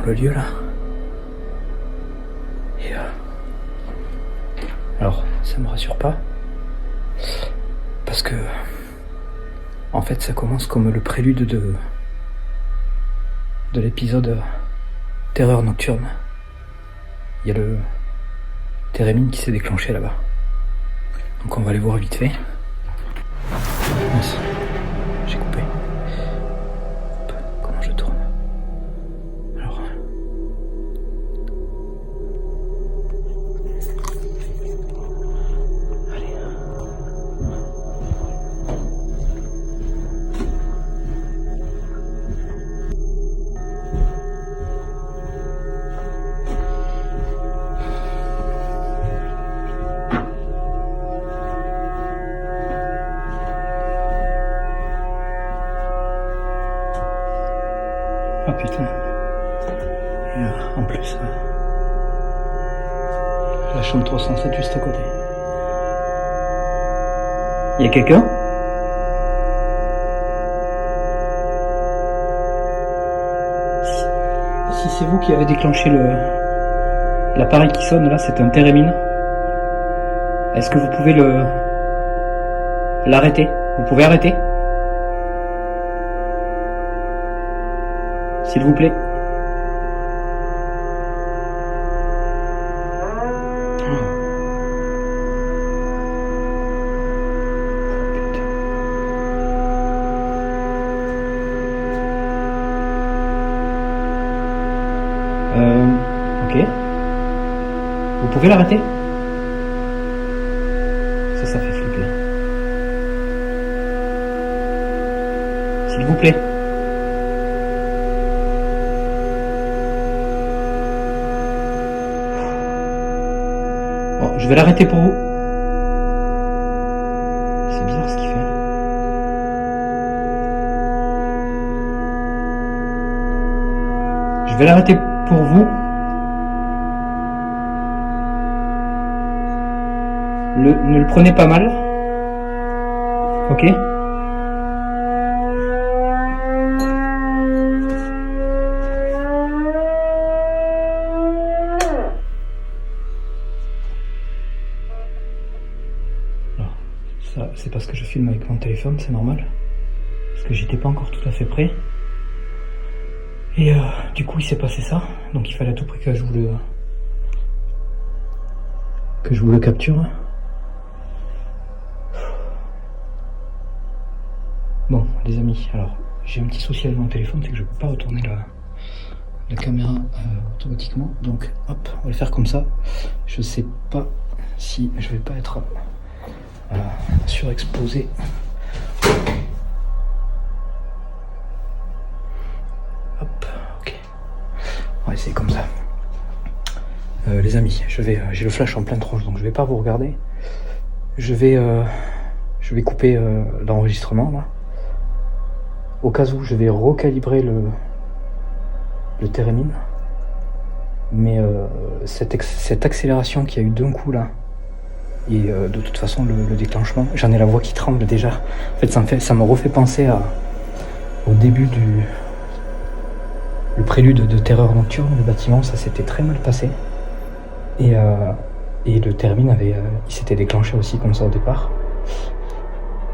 le lieu là. Et alors, ça me rassure pas. Parce que, en fait, ça commence comme le prélude de l'épisode Terreur nocturne. Il y a le térémine qui s'est déclenché là-bas. Donc on va aller voir vite fait. Mince, j'ai coupé. Hop, comment je tourne? Alors. Allez. Ah putain. Et en plus, la chambre 307 juste à côté. Y a quelqu'un? Si c'est vous qui avez déclenché l'appareil qui sonne là, c'est un térémine. Est-ce que vous pouvez l'arrêter? Vous pouvez arrêter? S'il vous plaît. Ok. Vous pouvez l'arrêter? Ça fait flipper. S'il vous plaît. Bon, je vais l'arrêter pour vous. C'est bizarre ce qu'il fait. Je vais l'arrêter pour vous. Ne le prenez pas mal. Ok? Ça, c'est parce que je filme avec mon téléphone, c'est normal. Parce que j'étais pas encore tout à fait prêt. Et du coup, il s'est passé ça. Donc il fallait à tout prix que je vous le capture. Bon, les amis, alors j'ai un petit souci avec mon téléphone, c'est que je peux pas retourner la caméra automatiquement. Donc hop, on va le faire comme ça. Je sais pas si je vais pas être surexposé. Hop, ok. On va essayer comme ça. Les amis, j'ai le flash en pleine tronche, donc je vais pas vous regarder. Je vais couper l'enregistrement là. Au cas où, je vais recalibrer le térémine. Mais cette accélération qu'il y a eu d'un coup là, et de toute façon le déclenchement, j'en ai la voix qui tremble déjà. En fait, ça me refait penser au début le prélude de Terreur nocturne, le bâtiment, ça s'était très mal passé. Et le térémine il s'était déclenché aussi comme ça au départ.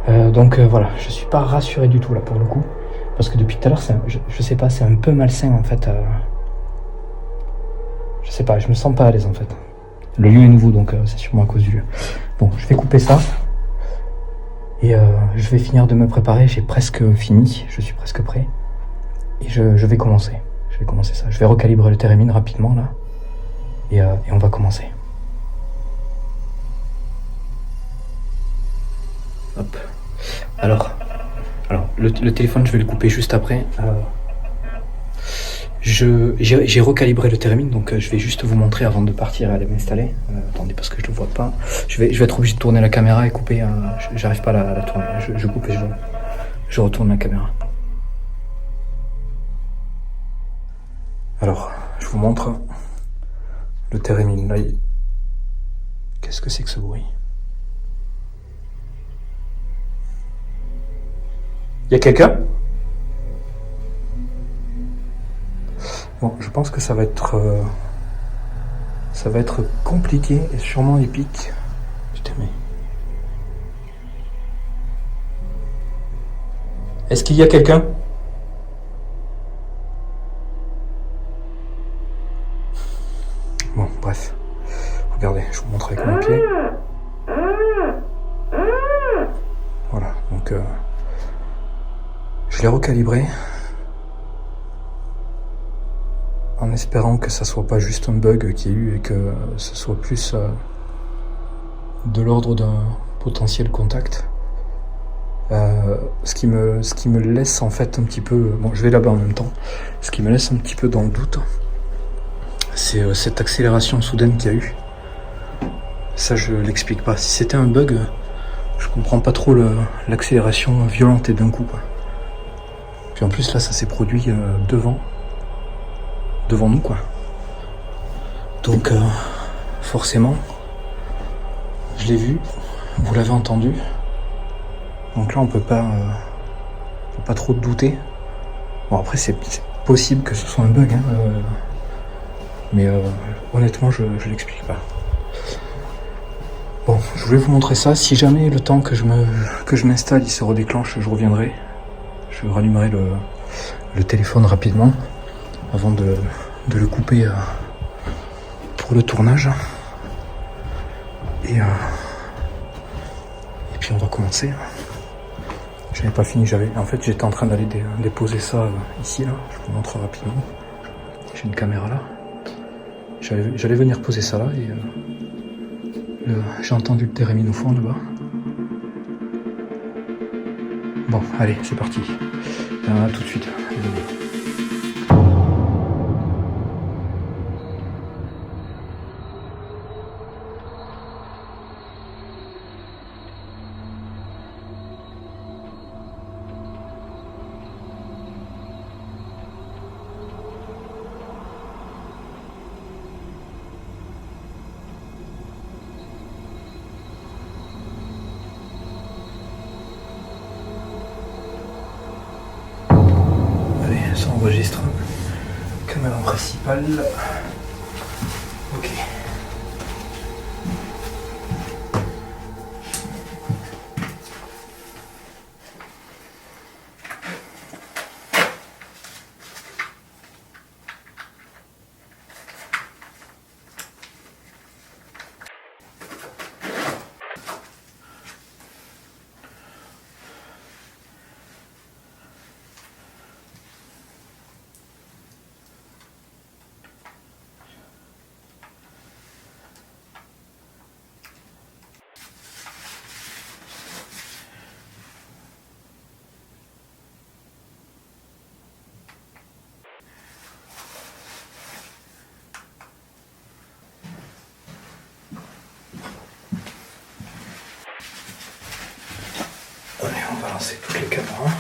Donc voilà, je suis pas rassuré du tout là pour le coup. Parce que depuis tout à l'heure, je sais pas, c'est un peu malsain en fait. Je sais pas, je me sens pas à l'aise en fait. Le lieu est nouveau, donc c'est sûrement à cause du lieu. Bon, je vais couper ça. Et je vais finir de me préparer, j'ai presque fini, je suis presque prêt. Et je vais commencer. Je vais commencer ça. Je vais recalibrer le térémine rapidement là. Et on va commencer. Hop. Alors le téléphone, je vais le couper juste après. J'ai recalibré le térémine, donc je vais juste vous montrer avant de partir et aller m'installer. Attendez, parce que je le vois pas. Je vais être obligé de tourner la caméra et couper. J'arrive pas à la tourner. Je coupe et je retourne la caméra. Alors, je vous montre le térémine. Là, qu'est-ce que c'est que ce bruit? Y a quelqu'un? Bon, je pense que ça va être compliqué et sûrement épique. Putain, mais... Est-ce qu'il y a quelqu'un? Bon, bref. Regardez, je vous montre avec mon pied. Voilà, donc je l'ai recalibré en espérant que ça soit pas juste un bug qu'il y a eu et que ce soit plus de l'ordre d'un potentiel contact. Ce qui me laisse en fait un petit peu... Bon, je vais là-bas en même temps. Ce qui me laisse un petit peu dans le doute, c'est cette accélération soudaine qu'il y a eu. Ça, je l'explique pas. Si c'était un bug, je comprends pas trop l'accélération violente et d'un coup, quoi. Puis en plus, là, ça s'est produit devant nous, quoi. Donc, forcément, je l'ai vu, vous l'avez entendu. Donc là, on peut pas trop douter. Bon, après, c'est possible que ce soit un bug, hein, mais honnêtement, je l'explique pas. Bon, je voulais vous montrer ça. Si jamais le temps que je m'installe, il se redéclenche, je reviendrai. Je rallumerai le téléphone rapidement avant de le couper pour le tournage. Et puis on va commencer. J'avais pas fini, en fait j'étais en train d'aller déposer ça ici là, je vous montre rapidement. J'ai une caméra là. J'allais venir poser ça là et j'ai entendu le téréminophone là-bas. Bon, allez, c'est parti. À tout de suite. Ça enregistre. Caméra principale. Ok. Allez, on va lancer toutes les caméras.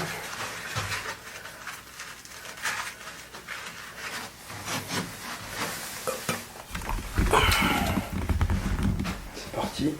C'est parti.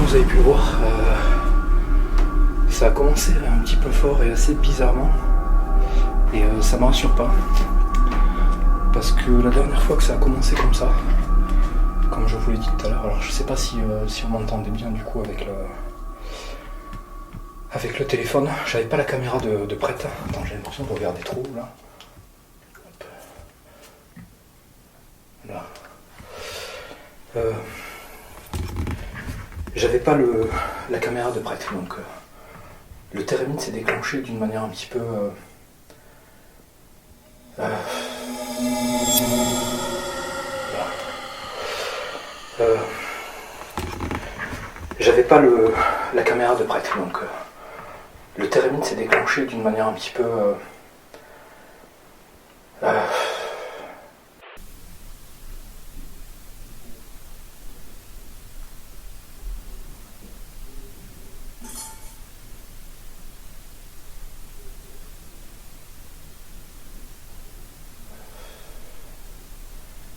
vous avez pu le voir, ça a commencé un petit peu fort et assez bizarrement. Et ça me rassure pas. Parce que la dernière fois que ça a commencé comme ça, comme je vous l'ai dit tout à l'heure, alors je sais pas si on m'entendait bien du coup avec le téléphone, j'avais pas la caméra de prête. Attends, j'ai l'impression de regarder trop là. Hop. Là. J'avais pas la caméra de prête, donc le thérémine s'est déclenché d'une manière un petit peu j'avais pas la caméra de prête, donc le thérémine s'est déclenché d'une manière un petit peu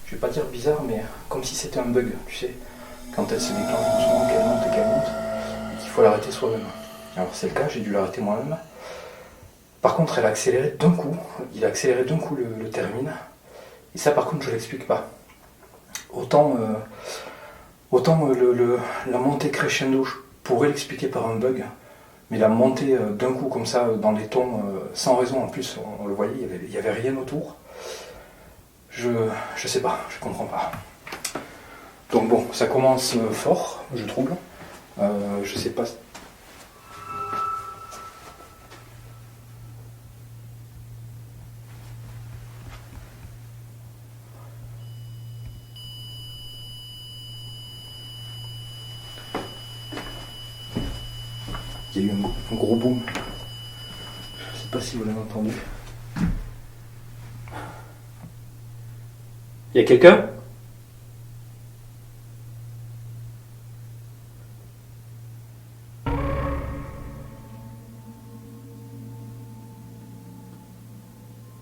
je vais pas dire bizarre, mais comme si c'était un bug, tu sais, quand elle se déclenche doucement, qu'elle monte, et qu'il faut l'arrêter soi-même. Alors c'est le cas, j'ai dû l'arrêter moi-même. Par contre, il a accéléré d'un coup le thérémine, et ça par contre je l'explique pas. Autant la montée crescendo, je pourrais l'expliquer par un bug, mais la montée d'un coup comme ça, dans les tons, sans raison en plus, on le voyait, il y avait rien autour. Je sais pas, je comprends pas. Donc bon, ça commence fort, je trouve. Je sais pas. Il y a eu un gros boom. Je sais pas si vous l'avez entendu. Il y a quelqu'un ?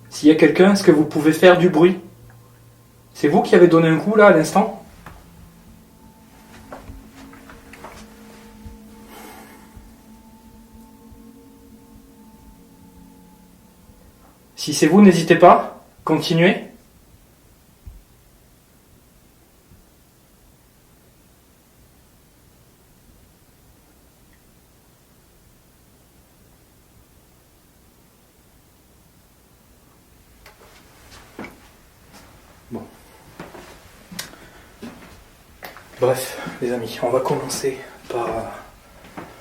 S'il y a quelqu'un, est-ce que vous pouvez faire du bruit ? C'est vous qui avez donné un coup là à l'instant ? Si c'est vous, n'hésitez pas, continuez. Bon. Bref, les amis, on va commencer par...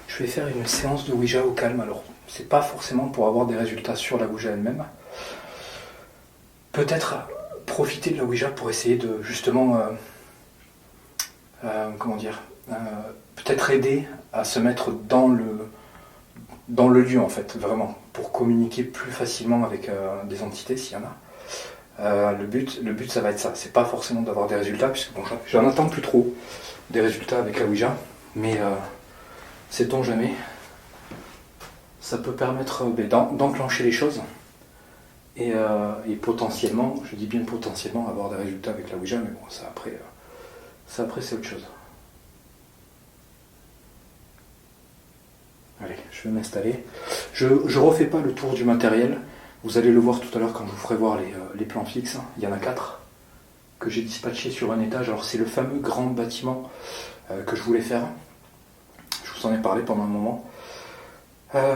je vais faire une séance de Ouija au calme. Alors, c'est pas forcément pour avoir des résultats sur la Ouija elle-même. Peut-être profiter de la Ouija pour essayer de, justement... peut-être aider à se mettre dans le lieu, en fait, vraiment, pour communiquer plus facilement avec des entités, s'il y en a. Le but, ça va être ça. C'est pas forcément d'avoir des résultats, puisque bon, j'en attends plus trop des résultats avec la Ouija, mais sait-on jamais, ça peut permettre d'enclencher les choses et potentiellement, je dis bien potentiellement, avoir des résultats avec la Ouija, mais bon, ça après c'est autre chose. Allez, je vais m'installer. Je refais pas le tour du matériel. Vous allez le voir tout à l'heure quand je vous ferai voir les plans fixes. Il y en a 4 que j'ai dispatchés sur un étage. Alors c'est le fameux grand bâtiment que je voulais faire. Je vous en ai parlé pendant un moment.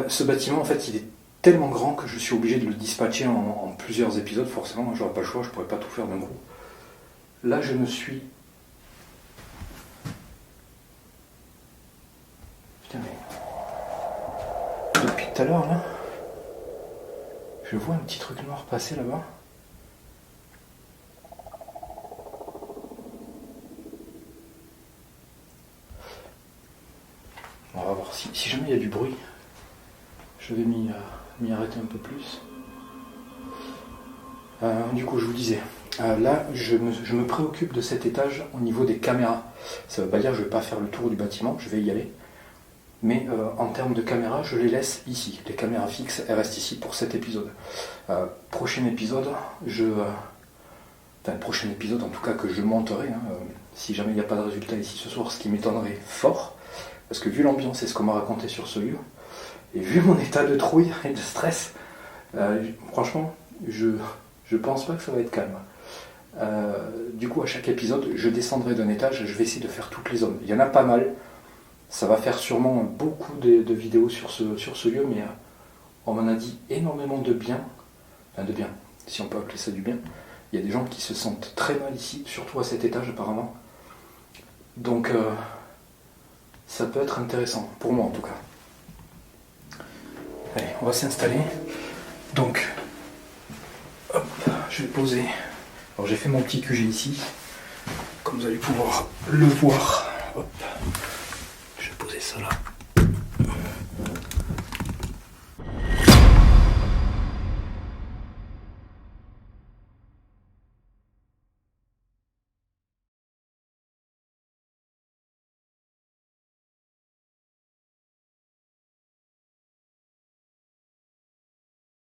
Ce bâtiment, en fait, il est tellement grand que je suis obligé de le dispatcher en plusieurs épisodes. Forcément, moi, j'aurais pas le choix, je pourrais pas tout faire d'un coup. Là, je me suis... Putain, mais... Depuis tout à l'heure, là... Je vois un petit truc noir passer là-bas. On va voir si jamais il y a du bruit. Je vais m'y arrêter un peu plus. Du coup, je vous disais, là, je me préoccupe de cet étage au niveau des caméras. Ça ne veut pas dire que je ne vais pas faire le tour du bâtiment, je vais y aller. Mais en termes de caméras, je les laisse ici. Les caméras fixes, elles restent ici pour cet épisode. Prochain épisode, prochain épisode en tout cas que je monterai, si jamais il n'y a pas de résultat ici ce soir, ce qui m'étonnerait fort, Parce que vu l'ambiance et ce qu'on m'a raconté sur ce lieu, et vu mon état de trouille et de stress, franchement, je pense pas que ça va être calme. Du coup, à chaque épisode, je descendrai d'un étage, je vais essayer de faire toutes les zones. Il y en a pas mal. Ça va faire sûrement beaucoup de vidéos sur ce lieu, mais on m'en a dit énormément de bien. Enfin, de bien, si on peut appeler ça du bien. Il y a des gens qui se sentent très mal ici, surtout à cet étage apparemment. Donc, ça peut être intéressant, pour moi en tout cas. Allez, on va s'installer. Donc, hop, je vais poser. Alors j'ai fait mon petit QG ici, comme vous allez pouvoir le voir. Hop, je vais poser ça là.